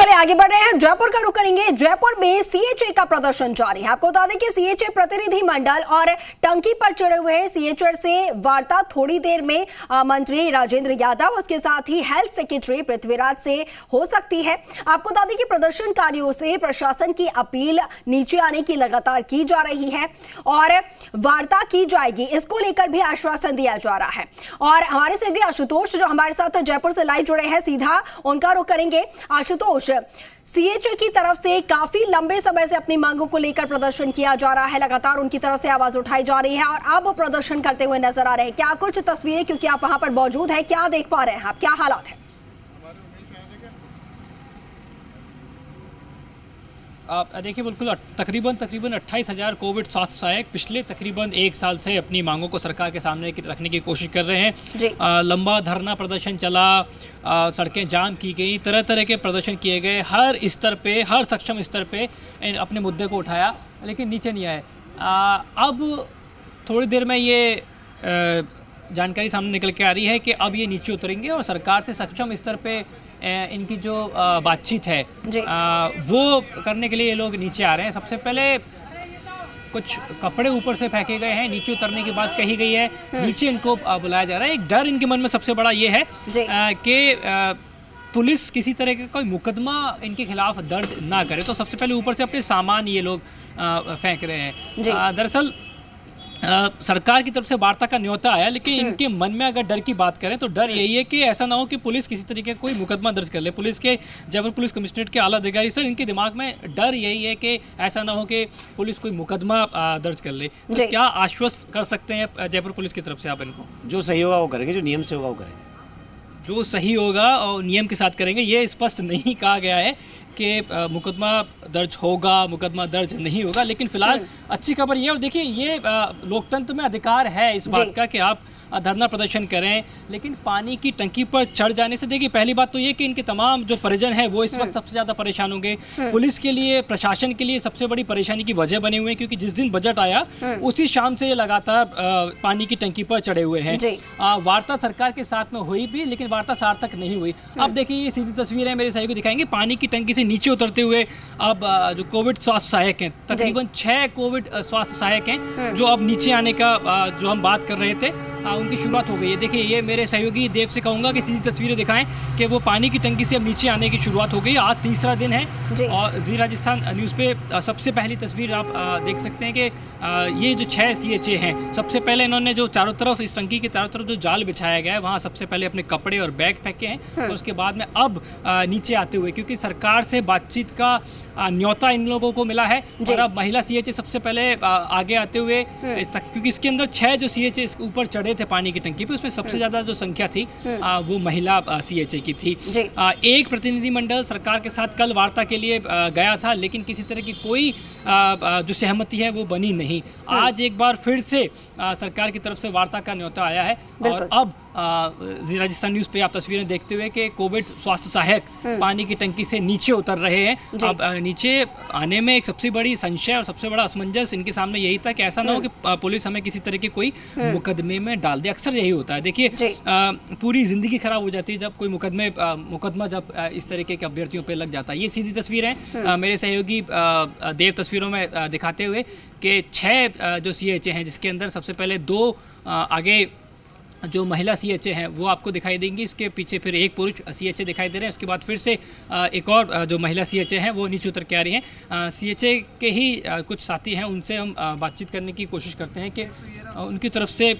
चलिए आगे बढ़ रहे हैं, जयपुर का रुख करेंगे। जयपुर में सीएचए का प्रदर्शन जारी है। आपको बता दें कि सीएचए प्रतिनिधि मंडल और टंकी पर चढ़े हुए हैं। सीएचए से वार्ता थोड़ी देर में मंत्री राजेंद्र यादव, उसके साथ ही हेल्थ सेक्रेटरी पृथ्वीराज से हो सकती है। आपको बता दें कि प्रदर्शनकारियों से प्रशासन की अपील नीचे आने की लगातार की जा रही है और वार्ता की जाएगी, इसको लेकर भी आश्वासन दिया जा रहा है। और हमारे सहयोगी आशुतोष जो हमारे साथ जयपुर से लाइव जुड़े हैं, सीधा उनका रुख करेंगे। आशुतोष, सीएचए की तरफ से काफी लंबे समय से अपनी मांगों को लेकर प्रदर्शन किया जा रहा है, लगातार उनकी तरफ से आवाज उठाई जा रही है और अब प्रदर्शन करते हुए नजर आ रहे हैं। क्या कुछ तस्वीरें, क्योंकि आप वहां पर मौजूद हैं, क्या देख पा रहे हैं आप, क्या हालात है? आप देखिए, बिल्कुल तकरीबन 28,000 कोविड स्वास्थ्य सहायक पिछले तकरीबन 1 साल से अपनी मांगों को सरकार के सामने रखने की कोशिश कर रहे हैं। लंबा धरना प्रदर्शन चला, सड़कें जाम की गई, तरह तरह के प्रदर्शन किए गए, हर स्तर पे, हर सक्षम स्तर पे अपने मुद्दे को उठाया, लेकिन नीचे नहीं आए। अब थोड़ी देर में ये जानकारी सामने निकल के आ रही है कि अब ये नीचे उतरेंगे और सरकार से सक्षम स्तर पे इनकी जो बातचीत है वो करने के लिए ये लोग नीचे आ रहे हैं। सबसे पहले कुछ कपड़े ऊपर से फेंके गए हैं, नीचे उतरने की बात कही गई है, नीचे इनको बुलाया जा रहा है। एक डर इनके मन में सबसे बड़ा ये है कि पुलिस किसी तरह का कोई मुकदमा इनके खिलाफ दर्ज ना करे, तो सबसे पहले ऊपर से अपने सामान ये लोग फेंक रहे हैं। दरअसल सरकार की तरफ से वार्ता का न्योता आया, लेकिन इनके मन में अगर डर की बात करें तो डर यही है कि ऐसा ना हो कि पुलिस किसी तरीके का कोई मुकदमा दर्ज कर ले। पुलिस के जयपुर पुलिस कमिश्नरेट के आला अधिकारी सर, इनके दिमाग में डर यही है कि ऐसा ना हो कि पुलिस कोई मुकदमा दर्ज कर ले। तो क्या आश्वस्त कर सकते हैं जयपुर पुलिस की तरफ से आप इनको? जो सही होगा वो करेंगे, जो नियम से होगा वो करेंगे। जो सही होगा और नियम के साथ करेंगे, ये स्पष्ट नहीं कहा गया है कि मुकदमा दर्ज होगा, मुकदमा दर्ज नहीं होगा। लेकिन फिलहाल अच्छी खबर ये है, और देखिए ये लोकतंत्र में अधिकार है इस बात का कि आप धरना प्रदर्शन करें, लेकिन पानी की टंकी पर चढ़ जाने से देखिए पहली बात तो ये कि इनके तमाम जो परिजन हैं वो इस वक्त सबसे ज़्यादा परेशान होंगे। पुलिस के लिए, प्रशासन के लिए सबसे बड़ी परेशानी की वजह बने हुए हैं, क्योंकि जिस दिन बजट आया उसी शाम से ये लगातार पानी की टंकी पर चढ़े हुए हैं। वार्ता सरकार के साथ में हुई भी, लेकिन वार्ता सार्थक नहीं हुई। अब देखिए ये सीधी तस्वीरें मेरे सहयोगी दिखाएंगे, पानी की टंकी से नीचे उतरते हुए अब जो कोविड स्वास्थ्य सहायक हैं, तकरीबन 6 कोविड स्वास्थ्य सहायक हैं जो अब नीचे आने का जो हम बात कर रहे थे उनकी शुरुआत हो गई है। देखिए ये मेरे सहयोगी देव से कहूँगा कि सीधी तस्वीरें दिखाएं कि वो पानी की टंकी से अब नीचे आने की शुरुआत हो गई। आज तीसरा दिन है और जी राजस्थान न्यूज़ पे सबसे पहली तस्वीर आप देख सकते हैं कि ये जो 6 सीएचए हैं, सबसे पहले इन्होंने जो चारों तरफ, इस टंकी के चारों तरफ जो जाल बिछाया गया है वहाँ सबसे पहले अपने कपड़े और बैग फेंके हैं। और उसके बाद में अब नीचे आते हुए, क्योंकि सरकार से बातचीत का न्योता इन लोगों को मिला है, और अब महिला सीएचए सबसे पहले आगे आते हुए, क्योंकि इसके अंदर 6 जो सीएचए ऊपर चढ़े थे पानी की टंकी पे, उसमें सबसे ज्यादा जो संख्या थी वो महिला सीएचए की थी। एक प्रतिनिधि मंडल सरकार के साथ कल वार्ता के लिए गया था, लेकिन किसी तरह की कोई जो सहमति है वो बनी नहीं। आज एक बार फिर से सरकार की तरफ से वार्ता का न्योता आया है और अब जी राजस्थान न्यूज़ पे आप तस्वीरें देखते हुए कि कोविड स्वास्थ्य सहायक पानी की टंकी से नीचे उतर रहे हैं। अब नीचे आने में एक सबसे बड़ी संशय और सबसे बड़ा असमंजस इनके सामने यही था कि ऐसा ना हो कि पुलिस हमें किसी तरह के कोई मुकदमे में डाल दे। अक्सर यही होता है, देखिए पूरी ज़िंदगी खराब हो जाती है जब कोई मुकदमा जब इस तरीके के अभ्यर्थियों पर लग जाता है। ये सीधी तस्वीरें मेरे सहयोगी देव तस्वीरों में दिखाते हुए कि 6 जो सीएचए हैं, जिसके अंदर सबसे पहले 2 आगे जो महिला सीएचए हैं वो आपको दिखाई देंगी, इसके पीछे फिर एक पुरुष सीएचए दिखाई दे रहे हैं। उसके बाद फिर से एक और जो महिला सीएचए हैं वो नीचे उतर के आ रही हैं। सीएचए के ही कुछ साथी हैं, उनसे हम बातचीत करने की कोशिश करते हैं कि उनकी तरफ से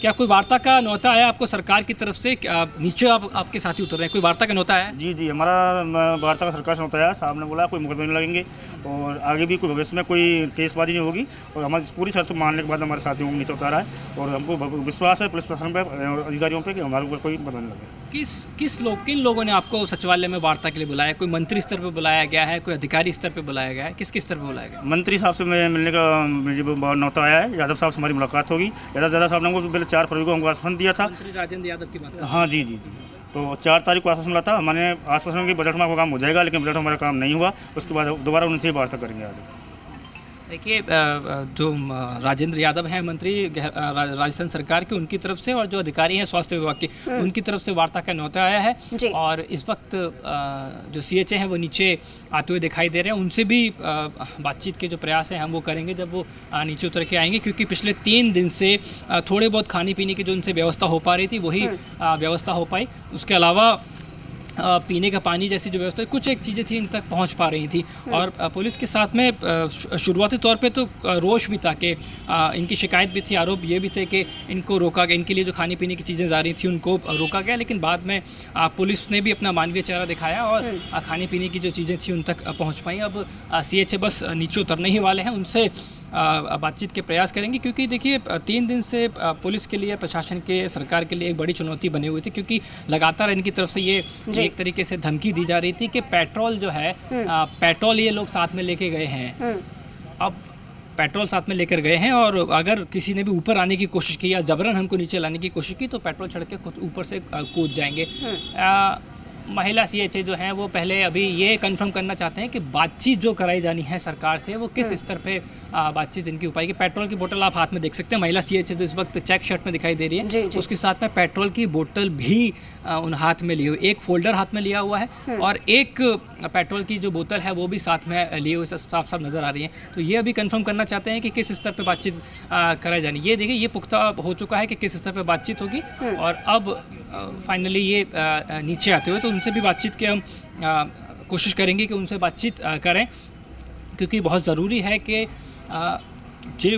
क्या कोई वार्ता का न्योता आया आपको सरकार की तरफ से? नीचे आपके साथी उतर रहे हैं, कोई वार्ता का न्योता है? जी, हमारा वार्ता का सरकार से न्योता आया। साहब ने बोला कोई मुकदमे नहीं लगेंगे और आगे भी कोई भविष्य में कोई केसबाजी नहीं होगी, और हमारी पूरी शर्त मानने के बाद हमारे साथियों को नीचे उतारा है। और हमको विश्वास है पुलिस प्रशासन पर और अधिकारियों पर कि हमारे ऊपर कोई मुकदमा नहीं लगेगा। किन लोगों ने आपको सचिवालय में वार्ता के लिए बुलाया? कोई मंत्री स्तर पर बुलाया गया है, कोई अधिकारी स्तर पर बुलाया गया है, किस स्तर पर बुलाया गया? मंत्री साहब से मिलने का न्योता आया है। यादव साहब से हमारी मुलाकात होगी। यादव साहब ने हमको पहले 4 फरवरी को हमको आश्वासन दिया था। मंत्री राजेंद्र यादव की बात? हाँ जी। तो 4 तारीख को आश्वासन मिला था। मैंने आश्वासन की बजट में काम हो जाएगा, लेकिन बजट हमारा काम नहीं हुआ। उसके बाद दोबारा उनसे ही वार्ता करेंगे आज। देखिए जो राजेंद्र यादव हैं मंत्री राजस्थान सरकार के, उनकी तरफ से और जो अधिकारी हैं स्वास्थ्य विभाग के, उनकी तरफ से वार्ता का न्योता आया है और इस वक्त जो सीएचए हैं वो नीचे आते हुए दिखाई दे रहे हैं। उनसे भी बातचीत के जो प्रयास हैं हम वो करेंगे जब वो नीचे उतर के आएंगे, क्योंकि पिछले 3 दिन से थोड़े बहुत खाने पीने की जो उनसे व्यवस्था हो पा रही थी वही व्यवस्था हो पाई। उसके अलावा पीने का पानी जैसी जो व्यवस्था कुछ एक चीज़ें थी इन तक पहुंच पा रही थी। और पुलिस के साथ में शुरुआती तौर पे तो रोष भी था कि इनकी शिकायत भी थी, आरोप ये भी थे कि इनको रोका गया, इनके लिए जो खाने पीने की चीज़ें जा रही थी उनको रोका गया। लेकिन बाद में पुलिस ने भी अपना मानवीय चेहरा दिखाया और खाने पीने की जो चीज़ें थी उन तक पहुँच पाई। अब सीएचए बस नीचे उतरने ही वाले हैं, उनसे बातचीत के प्रयास करेंगे, क्योंकि देखिए 3 दिन से पुलिस के लिए, प्रशासन के, सरकार के लिए एक बड़ी चुनौती बनी हुई थी, क्योंकि लगातार इनकी तरफ से ये एक तरीके से धमकी दी जा रही थी कि पेट्रोल जो है पेट्रोल ये लोग साथ में लेके गए हैं। अब पेट्रोल साथ में लेकर गए हैं और अगर किसी ने भी ऊपर आने की कोशिश की या जबरन हमको नीचे लाने की कोशिश की तो पेट्रोल चढ़ के खुद ऊपर से कूद जाएंगे। महिला सीएचए जो हैं वो पहले अभी ये कंफर्म करना चाहते हैं कि बातचीत जो कराई जानी है सरकार से वो किस स्तर पे बातचीत इनकी हो पाएगी। पेट्रोल की बोतल आप हाथ में देख सकते हैं, महिला सीएचए जो इस वक्त चेक शर्ट में दिखाई दे रही है उसके साथ में पेट्रोल की बोतल भी उन हाथ में लिए हुए, एक फोल्डर हाथ में लिया हुआ है और एक पेट्रोल की जो बोतल है वो भी साथ में लिए हुए साफ साफ नज़र आ रही है। तो ये अभी कंफर्म करना चाहते हैं कि किस स्तर पर बातचीत कराई जानी। ये देखिए ये पुख्ता हो चुका है कि किस स्तर पर बातचीत होगी और अब फाइनली ये नीचे आते हुए तो उनसे भी बातचीत की हम कोशिश करेंगे कि उनसे बातचीत करें, क्योंकि बहुत ज़रूरी है कि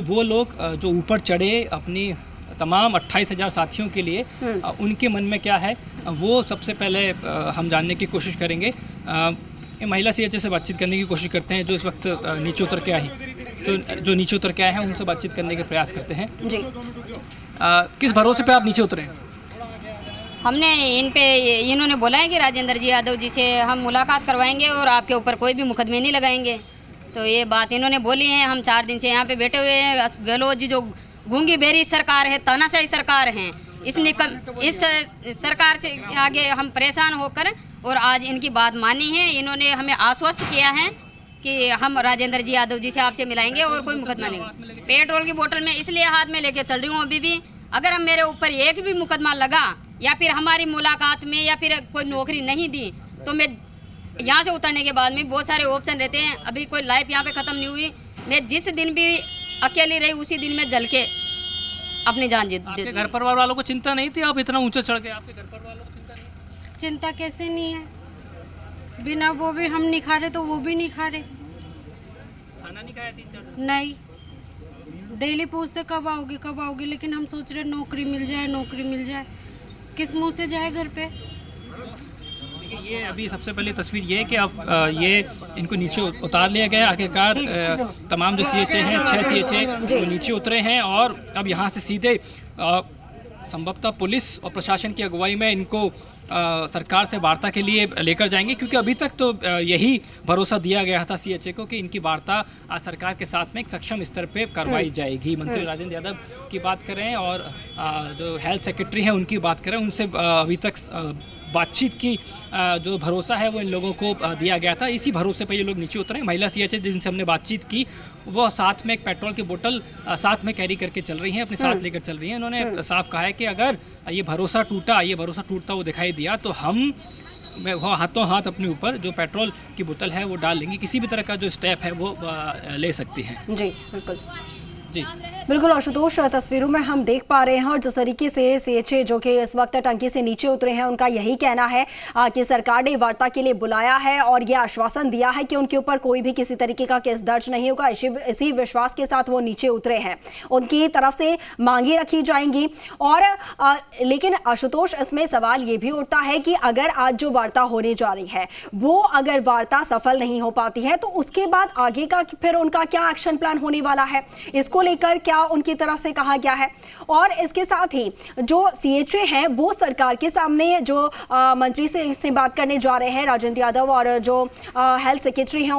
वो लोग जो ऊपर चढ़े अपनी तमाम 28,000 साथियों के लिए उनके मन में क्या है वो सबसे पहले हम जानने की कोशिश करेंगे। महिला सीएचए से बातचीत करने की कोशिश करते हैं जो इस वक्त नीचे उतर के आई, जो नीचे उतर के आए हैं उनसे बातचीत करने के प्रयास करते हैं। जी किस भरोसे पे आप नीचे उतरे? हमने इन्होंने बोला है कि राजेंद्र जी यादव जी से हम मुलाकात करवाएंगे और आपके ऊपर कोई भी मुकदमे नहीं लगाएंगे। तो ये बात इन्होंने बोली है। हम 4 दिन से यहाँ पे बैठे हुए हैं। गहलोत जी जो गूंगी बेरी सरकार है, तानाशाही सरकार है, इस सरकार से आगे हम परेशान होकर और आज इनकी बात मानी है। इन्होंने हमें आश्वस्त किया है कि हम राजेंद्र जी यादव जी से आपसे मिलाएंगे और कोई मुकदमा नहीं। पेट्रोल की बोतल में इसलिए हाथ में लेके चल रही हूँ अभी भी, अगर हम मेरे ऊपर एक भी मुकदमा लगा या फिर हमारी मुलाकात में या फिर कोई नौकरी नहीं दी तो मैं यहाँ से उतरने के बाद में बहुत सारे ऑप्शन रहते हैं। अभी कोई लाइफ यहाँ पे ख़त्म नहीं हुई। मैं जिस दिन भी अकेली रही उसी दिन में जल के अपनी जान जीत। आपके घर परिवार वालों को चिंता नहीं थी? आप इतना ऊंचा चढ़ गए, आपके घर परिवार वालों को चिंता नहीं? चिंता कैसे नहीं है, बिना वो भी हम नहीं खा रहे तो वो भी नहीं खा रहे। खाना नहीं खाया 3-4 दिन? नहीं, डेली पूछते कब आओगे कब आओगे, लेकिन हम सोच रहे नौकरी मिल जाए, नौकरी मिल जाए, किस मुंह से जाए घर पे। ये अभी सबसे पहले तस्वीर ये है कि अब ये इनको नीचे उतार लिया गया। आखिरकार तमाम जो सीएचए हैं 6 सीएचए वो नीचे उतरे हैं और अब यहाँ से सीधे संभवतः पुलिस और प्रशासन की अगुवाई में इनको सरकार से वार्ता के लिए लेकर जाएंगे, क्योंकि अभी तक तो यही भरोसा दिया गया था सीएचए को कि इनकी वार्ता सरकार के साथ में एक सक्षम स्तर पे करवाई जाएगी। मंत्री राजेंद्र यादव की बात करें और जो हेल्थ सेक्रेटरी हैं उनकी बात करें, उनसे अभी तक बातचीत की जो भरोसा है वो इन लोगों को दिया गया था। इसी भरोसे पर ये लोग नीचे उतरे। महिला सीएचए जिनसे हमने बातचीत की वो साथ में एक पेट्रोल की बोतल साथ में कैरी करके चल रही हैं, अपने साथ लेकर चल रही हैं। उन्होंने साफ कहा है कि अगर ये भरोसा टूटता वो दिखाई दिया तो हम वो हाथों हाथ अपने ऊपर जो पेट्रोल की बोतल है वो डाल लेंगे। किसी भी तरह का जो स्टेप है वो ले सकती हैं। जी बिल्कुल जी बिल्कुल आशुतोष, तस्वीरों में हम देख पा रहे हैं और जिस तरीके से सीएचए जो कि इस वक्त टंकी से नीचे उतरे हैं उनका यही कहना है कि सरकार ने वार्ता के लिए बुलाया है और ये आश्वासन दिया है कि उनके ऊपर कोई भी किसी तरीके का केस दर्ज नहीं होगा। इसी विश्वास के साथ वो नीचे उतरे हैं, उनकी तरफ से मांगे रखी जाएंगी। और लेकिन आशुतोष, इसमें सवाल ये भी उठता है कि अगर आज जो वार्ता होने जा रही है वो अगर वार्ता सफल नहीं हो पाती है तो उसके बाद आगे का फिर उनका क्या एक्शन प्लान होने वाला है, इसको लेकर क्या उनकी तरफ से कहा गया है। और इसके साथ ही जो सीएचए हैं वो सरकार के सामने जो मंत्री से बात करने जा रहे हैं राजेंद्र यादव और जो हेल्थ सेक्रेटरी हैं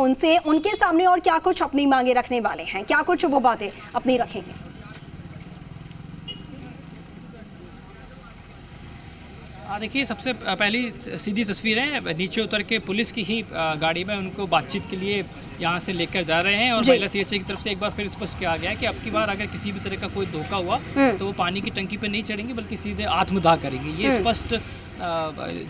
उनके सामने और क्या कुछ अपनी मांगे रखने वाले हैं, क्या कुछ वो बातें अपनी रखेंगे। देखिए, सबसे पहली सीधी तस्वीर है, नीचे उतर के पुलिस की ही गाड़ी में उनको बातचीत के लिए यहाँ से लेकर जा रहे हैं। और महिला सीएचए की तरफ से एक बार फिर स्पष्ट किया गया है कि अब की बार अगर किसी भी तरह का कोई धोखा हुआ तो वो पानी की टंकी पे नहीं चढ़ेंगी बल्कि सीधे आत्मदाह करेंगी। ये स्पष्ट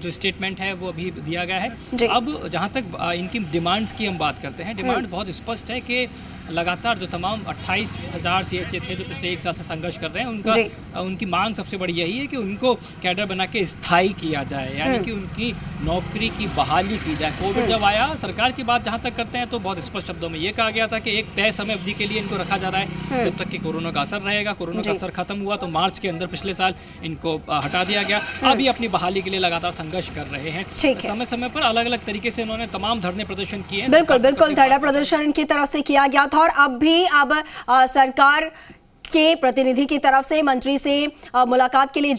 जो स्टेटमेंट है वो अभी दिया गया है। अब जहाँ तक इनकी डिमांड्स की हम बात करते हैं, डिमांड बहुत स्पष्ट है कि लगातार जो तमाम 28,000 सीएचए थे जो पिछले 1 साल से संघर्ष कर रहे हैं, उनकी मांग सबसे बड़ी यही है कि उनको कैडर बना के स्थायी किया जाए, यानी कि उनकी नौकरी की बहाली की जाए। कोविड जब आया, सरकार की बात जहाँ तक करते हैं तो बहुत स्पष्ट शब्दों में ये कहा गया था कि एक तय समय अवधि के लिए इनको रखा जा रहा है जब तक कि कोरोना का असर रहेगा। कोरोना का असर खत्म हुआ तो मार्च के अंदर पिछले साल इनको हटा दिया गया। अभी अपनी बहाली के लिए लगातार संघर्ष कर रहे हैं। समय समय पर अलग अलग तरीके से उन्होंने तमाम धरने प्रदर्शन किए। बिल्कुल धरना प्रदर्शन इनकी तरफ से किया गया था और अब सरकार के प्रतिनिधि की तरफ से मंत्री से मुलाकात के लिए